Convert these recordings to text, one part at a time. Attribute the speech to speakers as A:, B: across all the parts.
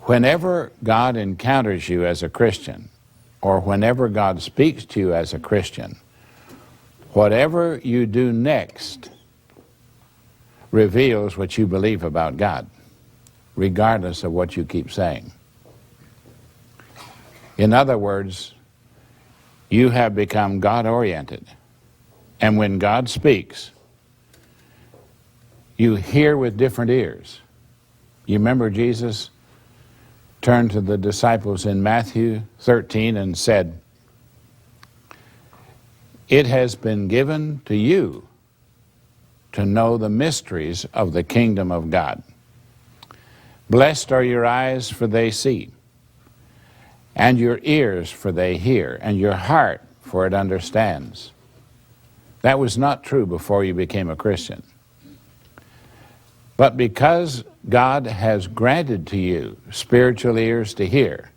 A: Whenever God encounters you as a Christian, or whenever God speaks to you as a Christian, whatever you do next reveals what you believe about God, regardless of what you keep saying. In other words, you have become God-oriented. And when God speaks, you hear with different ears. You remember Jesus turned to the disciples in Matthew 13 and said, "It has been given to you to know the mysteries of the kingdom of God. Blessed are your eyes, for they see, and your ears, for they hear, and your heart, for it understands." That was not true before you became a Christian. But because God has granted to you spiritual ears to hear,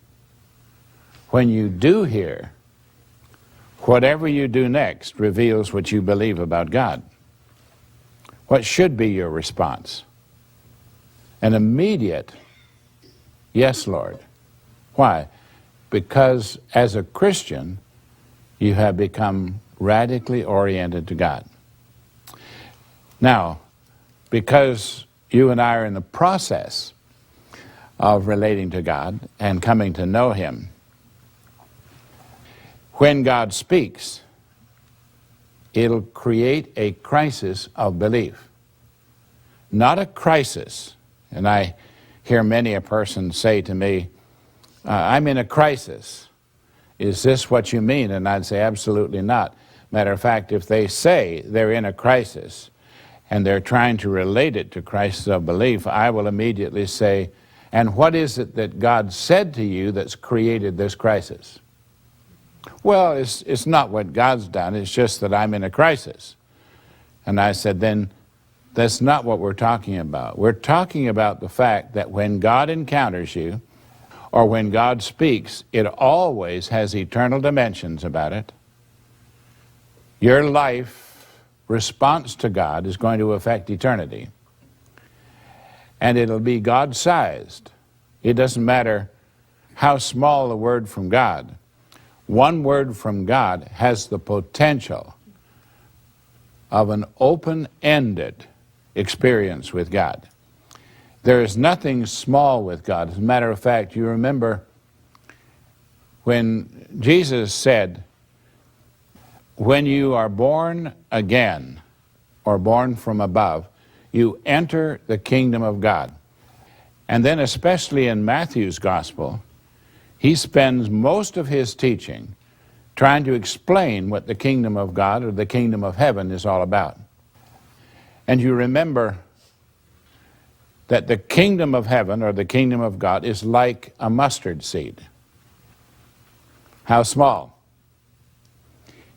A: when you do hear, whatever you do next reveals what you believe about God. What should be your response? An immediate, "Yes, Lord." Why? Because as a Christian, you have become radically oriented to God. Now, because you and I are in the process of relating to God and coming to know Him, when God speaks, it'll create a crisis of belief. Not a crisis, and I hear many a person say to me, "I'm in a crisis. Is this what you mean?" And I'd say, absolutely not. Matter of fact, if they say they're in a crisis and they're trying to relate it to crisis of belief, I will immediately say, "And what is it that God said to you that's created this crisis?" "Well, it's not what God's done, it's just that I'm in a crisis." And I said, then that's not what we're talking about. We're talking about the fact that when God encounters you, or when God speaks, it always has eternal dimensions about it. Your life response to God is going to affect eternity. And it'll be God-sized. It doesn't matter how small a word from God. One word from God has the potential of an open-ended experience with God. There is nothing small with God. As a matter of fact, you remember when Jesus said, "When you are born again, or born from above, you enter the kingdom of God." And then especially in Matthew's gospel, he spends most of his teaching trying to explain what the kingdom of God or the kingdom of heaven is all about. And you remember that the kingdom of heaven or the kingdom of God is like a mustard seed. How small?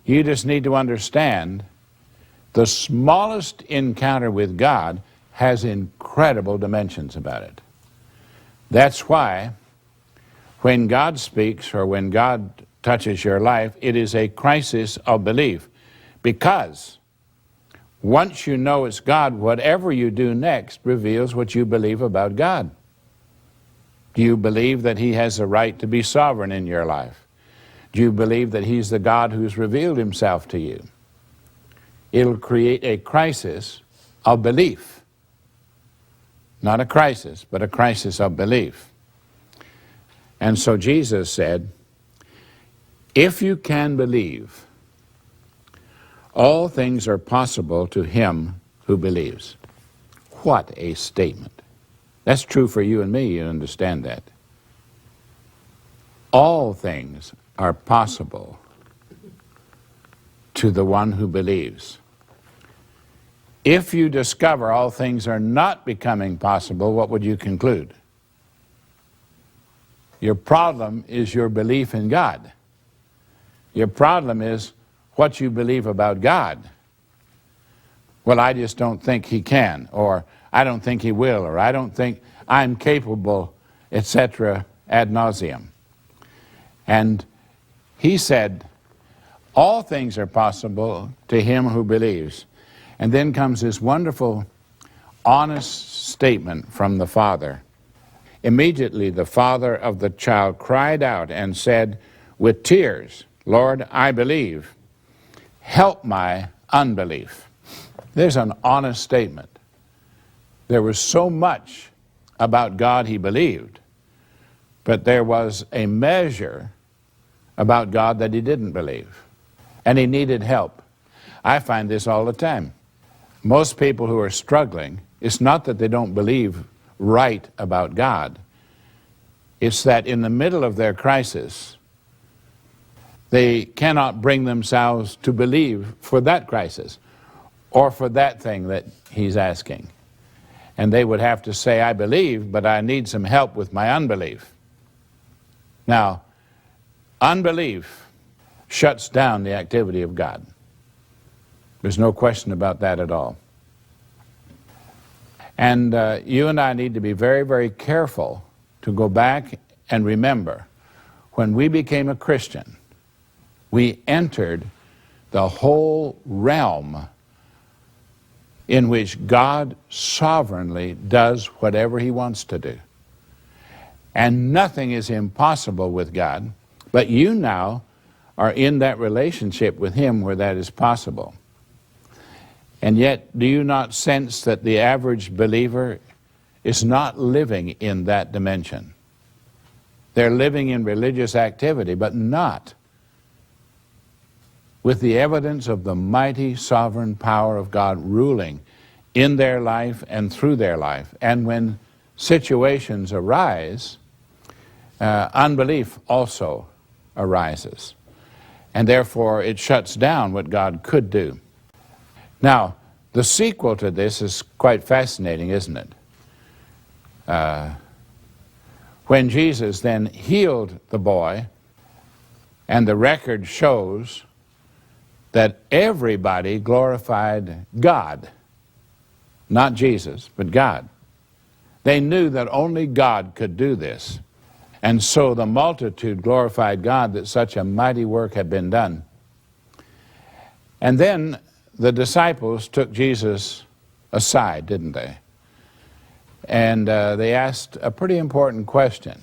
A: You just need to understand the smallest encounter with God has incredible dimensions about it. That's why when God speaks or when God touches your life, it is a crisis of belief. Because once you know it's God, whatever you do next reveals what you believe about God. Do you believe that He has the right to be sovereign in your life? Do you believe that He's the God who's revealed Himself to you? It'll create a crisis of belief. Not a crisis, but a crisis of belief. And so Jesus said, "If you can believe, all things are possible to him who believes." What a statement. That's true for you and me, you understand that. All things are possible to the one who believes. If you discover all things are not becoming possible, what would you conclude? Your problem is your belief in God. Your problem is what you believe about God. Well, I just don't think He can, or I don't think He will, or I don't think I'm capable, etc., ad nauseum. And He said, all things are possible to him who believes. And then comes this wonderful, honest statement from the Father. Immediately the father of the child cried out and said with tears, "Lord, I believe. Help my unbelief." There's an honest statement. There was so much about God he believed, but there was a measure about God that he didn't believe, and he needed help. I find this all the time. Most people who are struggling, it's not that they don't believe right about God. It's that in the middle of their crisis, they cannot bring themselves to believe for that crisis or for that thing that he's asking. And they would have to say, "I believe, but I need some help with my unbelief." Now, unbelief shuts down the activity of God. There's no question about that at all. And you and I need to be very, very careful to go back and remember, when we became a Christian, we entered the whole realm in which God sovereignly does whatever he wants to do. And nothing is impossible with God, but you now are in that relationship with him where that is possible. And yet, do you not sense that the average believer is not living in that dimension? They're living in religious activity, but not with the evidence of the mighty sovereign power of God ruling in their life and through their life. And when situations arise, unbelief also arises. And therefore it shuts down what God could do. Now, the sequel to this is quite fascinating, isn't it? When Jesus then healed the boy, and the record shows that everybody glorified God, not Jesus, but God. They knew that only God could do this. And so the multitude glorified God that such a mighty work had been done. And then the disciples took Jesus aside, didn't they? And they asked a pretty important question.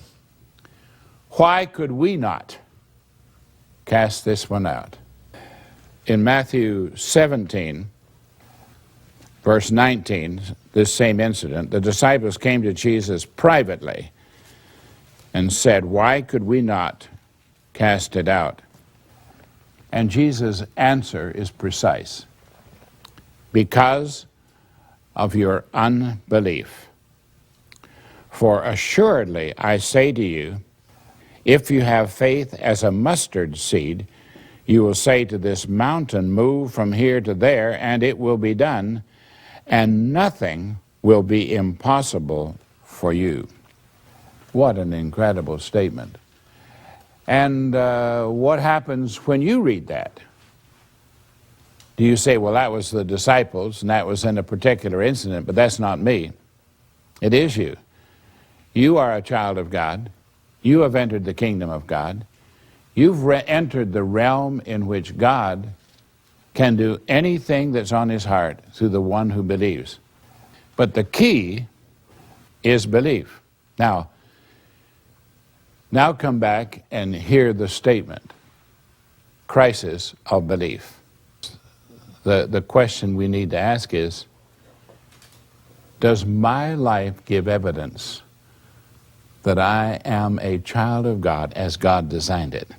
A: Why could we not cast this one out? In Matthew 17, verse 19, this same incident, the disciples came to Jesus privately and said, "Why could we not cast it out?" And Jesus' answer is precise. "Because of your unbelief. For assuredly I say to you, if you have faith as a mustard seed, you will say to this mountain, 'Move from here to there,' and it will be done, and nothing will be impossible for you." What an incredible statement. And what happens when you read that? Do you say, "Well, that was the disciples, and that was in a particular incident, but that's not me"? It is you. You are a child of God. You have entered the kingdom of God. You've entered the realm in which God can do anything that's on his heart through the one who believes. But the key is belief. Now come back and hear the statement, crisis of belief. The question we need to ask is, does my life give evidence that I am a child of God as God designed it?